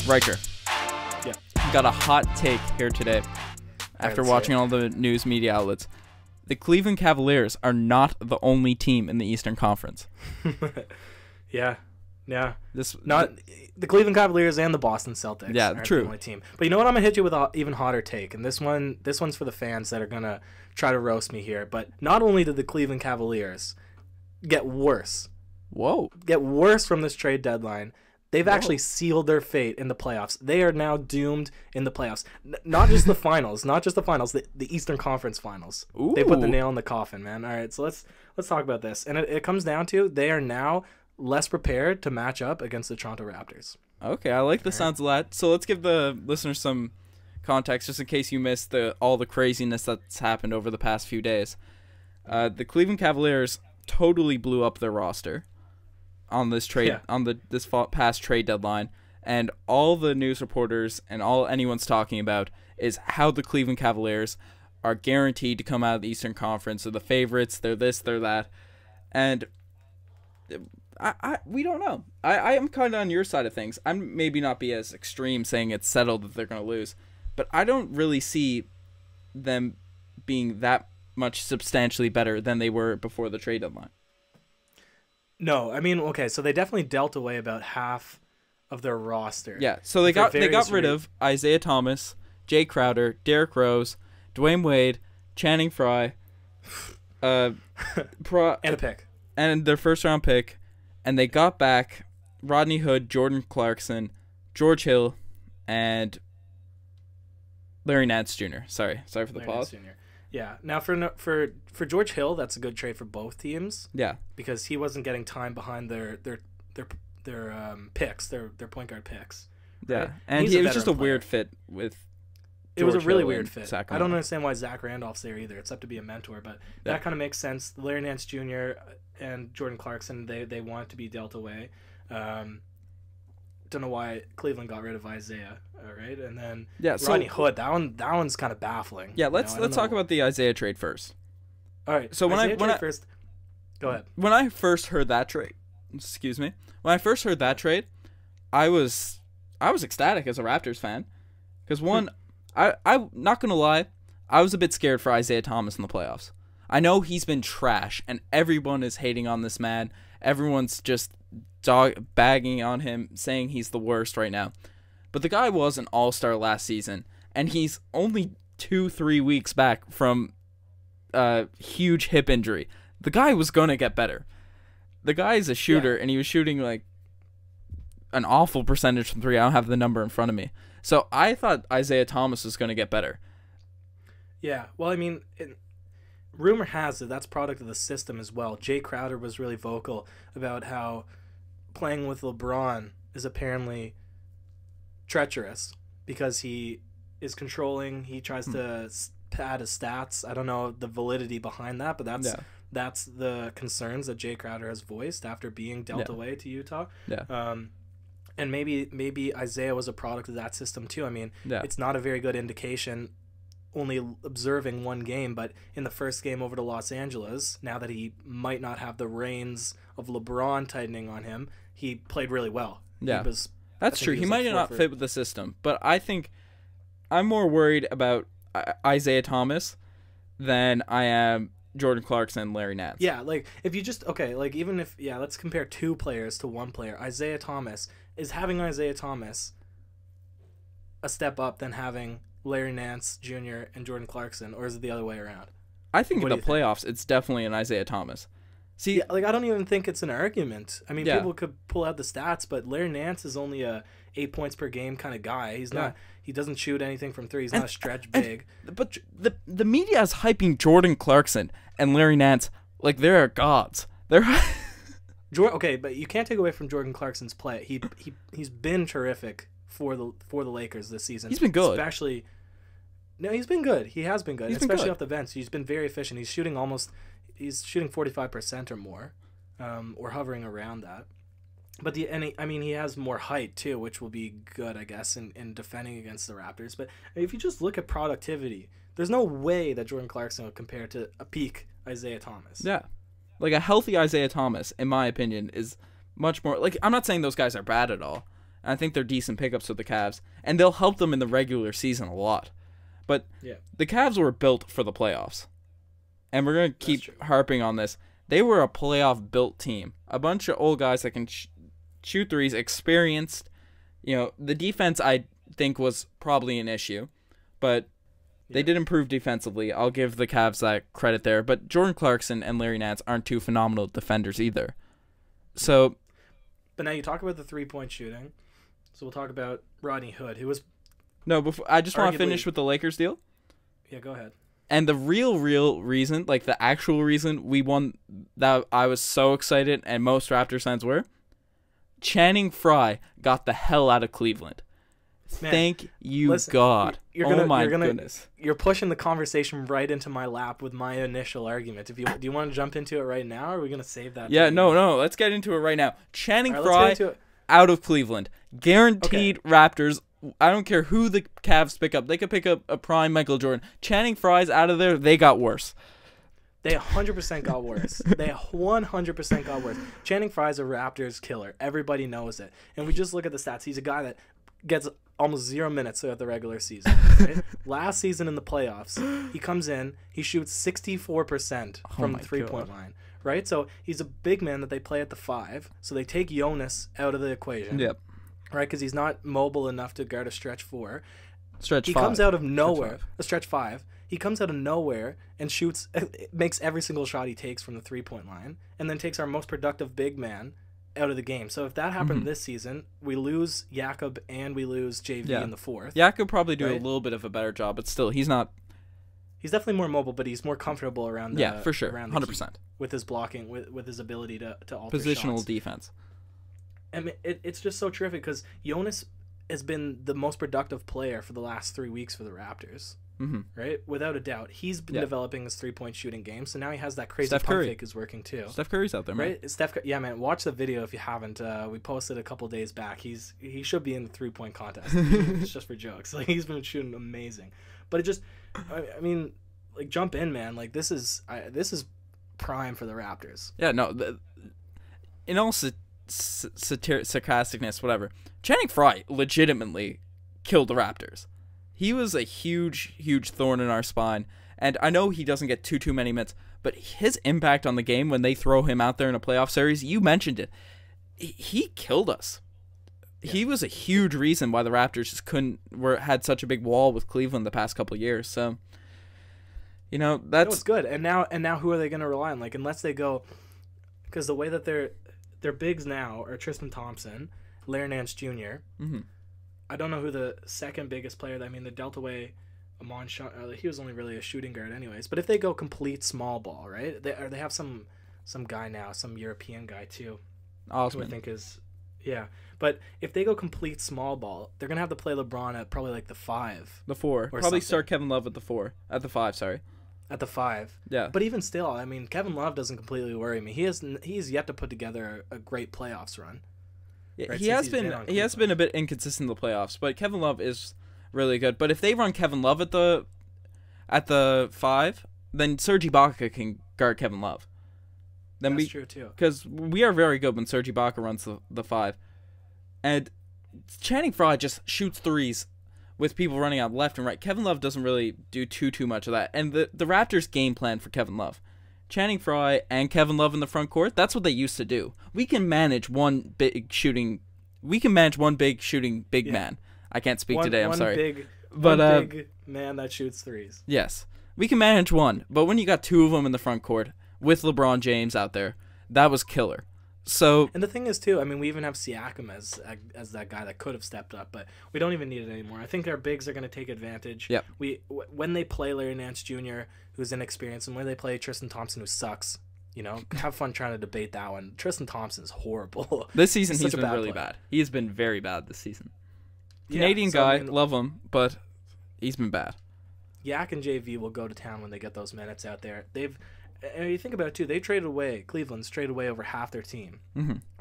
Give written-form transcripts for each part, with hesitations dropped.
Riker, Yeah. got a hot take here today after watching all the news media outlets. The Cleveland Cavaliers are not the only team in the Eastern Conference. Yeah. The Cleveland Cavaliers and the Boston Celtics. Yeah, aren't true. The only team. But you know what? I'm gonna hit you with an even hotter take, and this one's for the fans that are gonna try to roast me here. But not only did the Cleveland Cavaliers get worse from this trade deadline, they've actually sealed their fate in the playoffs. They are now doomed in the playoffs. Not just the finals, the Eastern Conference Finals. Ooh. They put the nail in the coffin, man. All right, so let's talk about this. And it comes down to they are now less prepared to match up against the Toronto Raptors. Okay, I like the sounds of that. So let's give the listeners some context, just in case you missed all the craziness that's happened over the past few days. The Cleveland Cavaliers totally blew up their roster on this trade, this past trade deadline, and all the news reporters and all anyone's talking about is how the Cleveland Cavaliers are guaranteed to come out of the Eastern Conference. They're the favorites. They're this, they're that, and we don't know. I am kind of on your side of things. I'm maybe not be as extreme saying it's settled that they're going to lose, but I don't really see them being that much substantially better than they were before the trade deadline. No, I mean, okay, so they definitely dealt away about half of their roster. Yeah, so they got rid of Isaiah Thomas, Jay Crowder, Derrick Rose, Dwayne Wade, Channing Frye, and a pick. And their first round pick, and they got back Rodney Hood, Jordan Clarkson, George Hill, and Larry Nance Jr. Sorry for the pause. Yeah. Now for George Hill, that's a good trade for both teams. Yeah. Because he wasn't getting time behind their picks, their point guard picks. Yeah. Right? And it was just a weird fit with It was a really Hill weird fit. Sacramento. I don't understand why Zach Randolph's there either, except to be a mentor, but that kind of makes sense. Larry Nance Jr. and Jordan Clarkson, they want to be dealt away. Don't know why Cleveland got rid of Isaiah, all right? And then Rodney Hood, that one's kind of baffling. Yeah, let's talk about the Isaiah trade first. All right. So when go ahead. When I first heard that trade, I was ecstatic as a Raptors fan, because one, I'm not gonna lie, I was a bit scared for Isaiah Thomas in the playoffs. I know he's been trash, and everyone is hating on this man. Everyone's just bagging on him, saying he's the worst right now. But the guy was an all-star last season, and he's only 2-3 weeks back from a huge hip injury. The guy was going to get better. The guy is a shooter, and he was shooting like an awful percentage from three. I don't have the number in front of me. So I thought Isaiah Thomas was going to get better. Yeah, well, I mean, rumor has it that's product of the system as well. Jay Crowder was really vocal about how playing with LeBron is apparently treacherous because he is controlling. He tries to pad his stats. I don't know the validity behind that, but that's the concerns that Jay Crowder has voiced after being dealt away to Utah. Yeah. And maybe Isaiah was a product of that system too. I mean, it's not a very good indication only observing one game, but in the first game over to Los Angeles, now that he might not have the reins of LeBron tightening on him, he played really well. Yeah, that's true. He might not fit with the system, but I think I'm more worried about Isaiah Thomas than I am Jordan Clarkson and Larry Nance. Yeah, like if you just even if let's compare two players to one player. Isaiah Thomas is having Isaiah Thomas a step up than having Larry Nance Jr. and Jordan Clarkson, or is it the other way around? I think in the playoffs, it's definitely an Isaiah Thomas. See, I don't even think it's an argument. I mean, people could pull out the stats, but Larry Nance is only a 8 points per game kind of guy. He's not. He doesn't shoot anything from three. He's not a stretch big. But the media is hyping Jordan Clarkson and Larry Nance like they're gods. They're okay, but you can't take away from Jordan Clarkson's play. He's been terrific for the Lakers this season. He's been good. He's been good. He has been good, especially off the bench. He's been very efficient. He's shooting 45% or more, or hovering around that. But he has more height too, which will be good, I guess, in defending against the Raptors. But if you just look at productivity, there's no way that Jordan Clarkson will compare to a peak Isaiah Thomas. Yeah, like a healthy Isaiah Thomas, in my opinion, is much more like. I'm not saying those guys are bad at all. And I think they're decent pickups with the Cavs, and they'll help them in the regular season a lot. But the Cavs were built for the playoffs, and we're going to keep harping on this. They were a playoff-built team. A bunch of old guys that can shoot threes, experienced. The defense, I think, was probably an issue, but they did improve defensively. I'll give the Cavs that credit there. But Jordan Clarkson and Larry Nance aren't two phenomenal defenders either. So, but now you talk about the three-point shooting. So we'll talk about Rodney Hood, who was... No, before I just want to finish with the Lakers deal. Yeah, go ahead. And the real reason, like the actual reason we won, that I was so excited, and most Raptors fans were, Channing Frye got the hell out of Cleveland. Man, Thank you, God. My goodness. You're pushing the conversation right into my lap with my initial argument. Do you want to jump into it right now, or are we going to save that? Yeah, no. Let's get into it right now. Channing Frye out of Cleveland. Guaranteed Raptors. I don't care who the Cavs pick up. They could pick up a prime Michael Jordan. Channing Frye's out of there. They got worse. They 100% got worse. They 100% got worse. Channing Frye's a Raptors killer. Everybody knows it. And we just look at the stats. He's a guy that gets almost 0 minutes throughout the regular season. Right? Last season in the playoffs, he comes in, he shoots 64% from the three-point line. Right? So he's a big man that they play at the 5. So they take Jonas out of the equation. Yep. Right? Because he's not mobile enough to guard a stretch 4. He comes out of nowhere. A stretch 5. He comes out of nowhere and shoots, makes every single shot he takes from the three-point line, and then takes our most productive big man out of the game. So if that happened this season, we lose Jakob and we lose JV in the 4th. Jakob probably do a little bit of a better job, but still, he's not. He's definitely more mobile, but he's more comfortable around the for sure, around 100% with his blocking, with his ability to alter positional shots. Defense. I mean, it's just so terrific because Jonas has been the most productive player for the last 3 weeks for the Raptors. Right? Without a doubt. He's been developing his three-point shooting game, so now he has that crazy pump fake is working too. Steph Curry's out there, man. Right? Yeah, man. Watch the video if you haven't. We posted a couple days back. He should be in the three-point contest. It's just for jokes. Like, he's been shooting amazing. But it just, I mean, like, jump in, man. Like, this is prime for the Raptors. Yeah, no. In all sarcasticness, whatever, Channing Frye legitimately killed the Raptors. He was a huge, huge thorn in our spine. And I know he doesn't get too many minutes, but his impact on the game when they throw him out there in a playoff series, you mentioned it. He killed us. Yeah. He was a huge reason why the Raptors just had such a big wall with Cleveland the past couple of years. So, that's good. And now who are they going to rely on? Like, unless they go, because the way that their bigs now are Tristan Thompson, Larry Nance Jr. I don't know who the second biggest player. The dealt away Amon Sean. He was only really a shooting guard, anyways. But if they go complete small ball, right? They have some guy now, some European guy too. Osman. Who I think is, yeah. But if they go complete small ball, they're gonna have to play LeBron at probably like the 5, the 4. Probably something. Start Kevin Love at the 4, at the 5. Sorry. At the 5. Yeah. But even still, Kevin Love doesn't completely worry me. He's yet to put together a great playoffs run. Yeah, right, he has been a bit inconsistent in the playoffs, but Kevin Love is really good. But if they run Kevin Love at the 5, then Serge Ibaka can guard Kevin Love. That's true too. Because we are very good when Serge Ibaka runs the 5, and Channing Frye just shoots threes with people running out left and right. Kevin Love doesn't really do too much of that. And the Raptors game plan for Kevin Love, Channing Frye and Kevin Love in the front court, that's what they used to do. We can manage one big shooting big man. I can't speak today, I'm sorry. One big man that shoots threes. Yes. We can manage one, but when you got 2 of them in the front court with LeBron James out there, that was killer. So, and the thing is too, we even have Siakam as that guy that could have stepped up, but we don't even need it anymore. I think our bigs are going to take advantage. Yep. When they play Larry Nance Jr., who's inexperienced, and when they play Tristan Thompson, who sucks, have fun trying to debate that one. Tristan Thompson's horrible. This season he's been really bad. He has been very bad this season. Canadian guy, love him, but he's been bad. Yak and JV will go to town when they get those minutes out there. And you think about it too, Cleveland's traded away over half their team,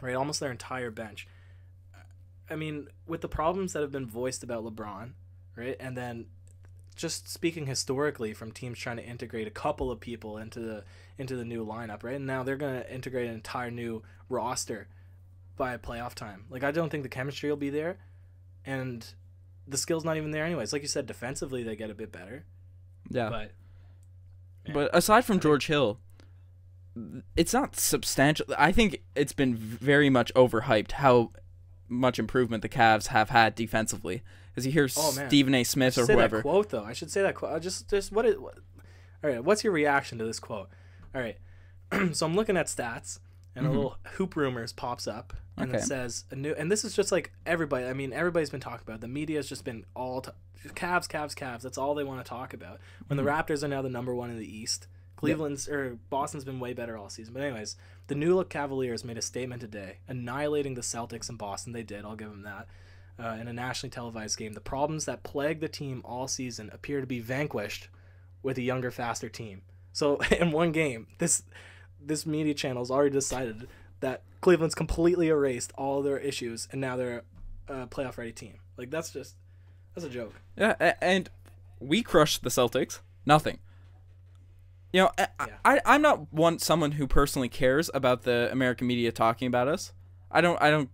right? Almost their entire bench. With the problems that have been voiced about LeBron, right? And then just speaking historically from teams trying to integrate a couple of people into the new lineup, right? And now they're going to integrate an entire new roster. by playoff time. Like, I don't think the chemistry will be there, and the skill's not even there anyways. Like you said, defensively they get a bit better. Yeah. But But aside from George Hill, it's not substantial. I think it's been very much overhyped how much improvement the Cavs have had defensively. As you hear Stephen A. Smith or whoever. That quote though. I should say that quote. Just what? All right. What's your reaction to this quote? All right. So I'm looking at stats, and a little Hoop Rumors pops up, and it says a new. And this is just like everybody. I mean, everybody's been talking about it. The media's just been all Cavs. That's all they want to talk about. When the Raptors are now the number 1 in the East. Boston's been way better all season. But anyways, the New Look Cavaliers made a statement today, annihilating the Celtics in Boston. They did. I'll give them that. In a nationally televised game, the problems that plagued the team all season appear to be vanquished with a younger, faster team. So in one game, this media channel's already decided that Cleveland's completely erased all of their issues, and now they're a playoff-ready team. Like, that's a joke. Yeah, and we crushed the Celtics. Nothing. You know, I'm not someone who personally cares about the American media talking about us. I don't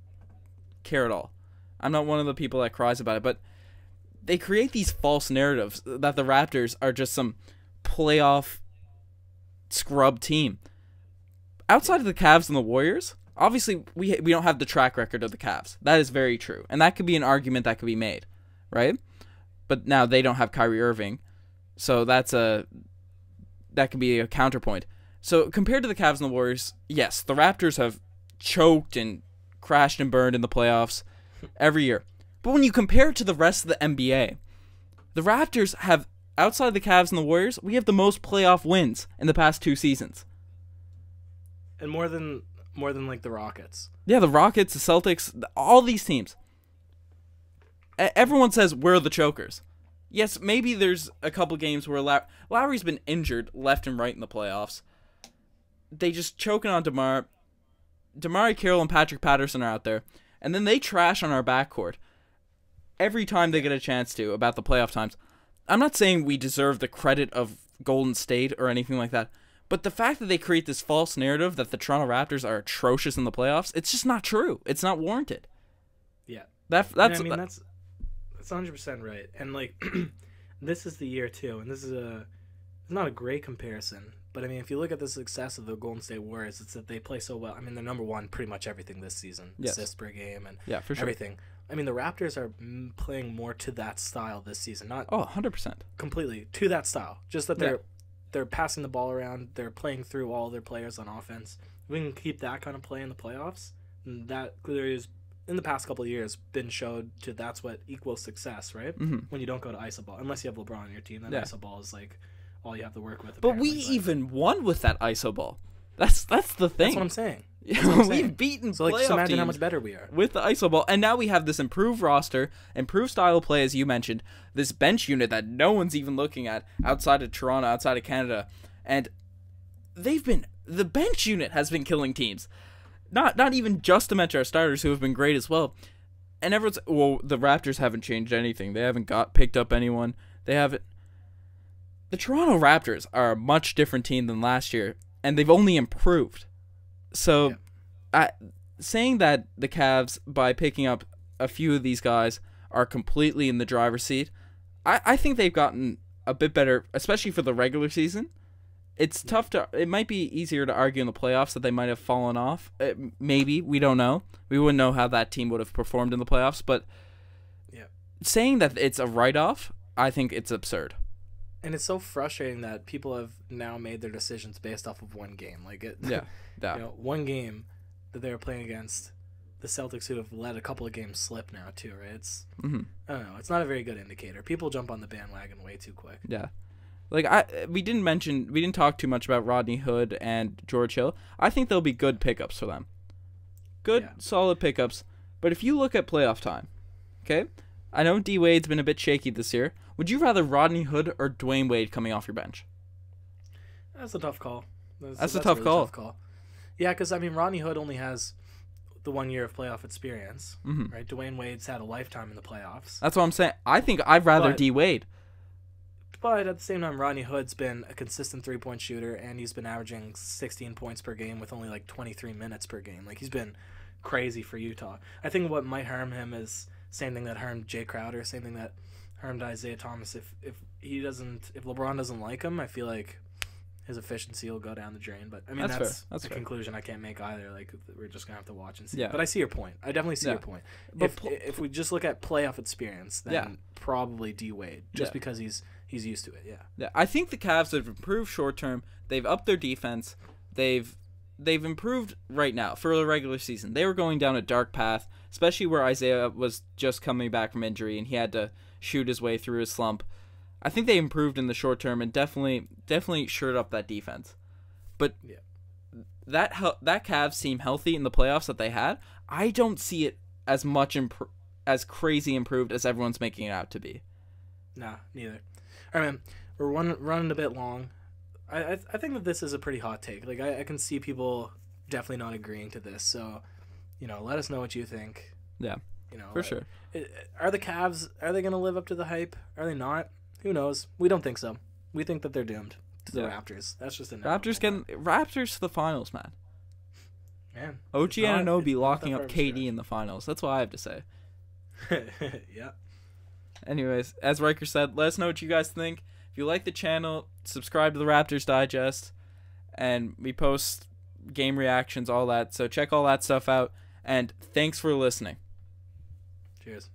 care at all. I'm not one of the people that cries about it, but they create these false narratives that the Raptors are just some playoff scrub team. Outside of the Cavs and the Warriors, obviously we don't have the track record of the Cavs. That is very true, and that could be an argument that could be made, right? But now they don't have Kyrie Irving, so that could be a counterpoint. So compared to the Cavs and the Warriors, yes, the Raptors have choked and crashed and burned in the playoffs every year. But when you compare it to the rest of the NBA, the Raptors have, outside the Cavs and the Warriors, we have the most playoff wins in the past 2 seasons. And more than like the Rockets. Yeah, the Rockets, the Celtics, all these teams. Everyone says we're the chokers. Yes, maybe there's a couple games where Lowry's been injured left and right in the playoffs. They just choking on DeMar. DeMar Carroll and Patrick Patterson are out there. And then they trash on our backcourt every time they get a chance to about the playoff times. I'm not saying we deserve the credit of Golden State or anything like that. But the fact that they create this false narrative that the Toronto Raptors are atrocious in the playoffs, it's just not true. It's not warranted. Yeah. That's 100% right. And like this is the year too, and this is it's not a great comparison, but I mean if you look at the success of the Golden State Warriors, it's that they play so well. I mean they're number 1 pretty much everything this season. Yes. Assists per game and for sure. everything. I mean the Raptors are playing more to that style this season, not 100%. completely to that style. Just that they're passing the ball around, they're playing through all their players on offense. If we can keep that kind of play in the playoffs, that clearly is in the past couple of years been showed to that's what equals success, right? When you don't go to iso ball, unless you have LeBron on your team, then iso ball is like all you have to work with. But we even won with that iso ball. That's the thing. That's what I'm saying. We've beaten so playoff imagine teams how much better we are with the iso ball, and now we have this improved roster, improved style of play, as you mentioned, this bench unit that no one's even looking at outside of Toronto, outside of Canada, and the bench unit has been killing teams. Not even just to mention our starters, who have been great as well. And everyone's, well, the Raptors haven't changed anything. They haven't picked up anyone. They haven't. The Toronto Raptors are a much different team than last year, and they've only improved. So, saying that the Cavs, by picking up a few of these guys, are completely in the driver's seat, I think they've gotten a bit better, especially for the regular season. It's tough it might be easier to argue in the playoffs that they might have fallen off. Maybe, we don't know. We wouldn't know how that team would have performed in the playoffs, but saying that it's a write-off, I think it's absurd. And it's so frustrating that people have now made their decisions based off of one game. Like one game that they were playing against the Celtics, who have let a couple of games slip now too, right? It's I don't know. It's not a very good indicator. People jump on the bandwagon way too quick. Yeah. Like we didn't talk too much about Rodney Hood and George Hill. I think they'll be good pickups for them. Good, solid pickups. But if you look at playoff time, okay? I know D Wade's been a bit shaky this year. Would you rather Rodney Hood or Dwayne Wade coming off your bench? That's a tough call. That's a tough call. Yeah, because I mean Rodney Hood only has the 1 year of playoff experience, right? Dwayne Wade's had a lifetime in the playoffs. That's what I'm saying. I think I'd rather D Wade. But at the same time, Rodney Hood's been a consistent 3-point shooter, and he's been averaging 16 points per game with only like 23 minutes per game. Like he's been crazy for Utah. I think what might harm him is same thing that harmed Jay Crowder, same thing that harmed Isaiah Thomas. If LeBron doesn't like him, I feel like his efficiency will go down the drain. But I mean, that's a conclusion I can't make either. Like, we're just gonna have to watch and see. Yeah. But I see your point. I definitely see your point. But If we just look at playoff experience, then probably D Wade, just because he's used to it. Yeah. Yeah, I think the Cavs have improved short term. They've upped their defense. They've improved right now for the regular season. They were going down a dark path, especially where Isaiah was just coming back from injury and he had to shoot his way through his slump. I think they improved in the short term and definitely shored up that defense. But that Cavs team healthy in the playoffs that they had, I don't see it as much as crazy improved as everyone's making it out to be. Nah, neither. All right, man. We're running a bit long. I think that this is a pretty hot take. Like, I can see people definitely not agreeing to this. So, let us know what you think. Yeah, for sure. Are the Cavs, are they going to live up to the hype? Are they not? Who knows? We don't think so. We think that they're doomed to the Raptors. That's just Raptors to the finals, man. Man, OG Anunoby locking up KD in the finals. That's what I have to say. Yeah. Anyways, as Riker said, let us know what you guys think. If you like the channel, subscribe to the Raptors Digest, and we post game reactions, all that. So check all that stuff out, and thanks for listening. Cheers.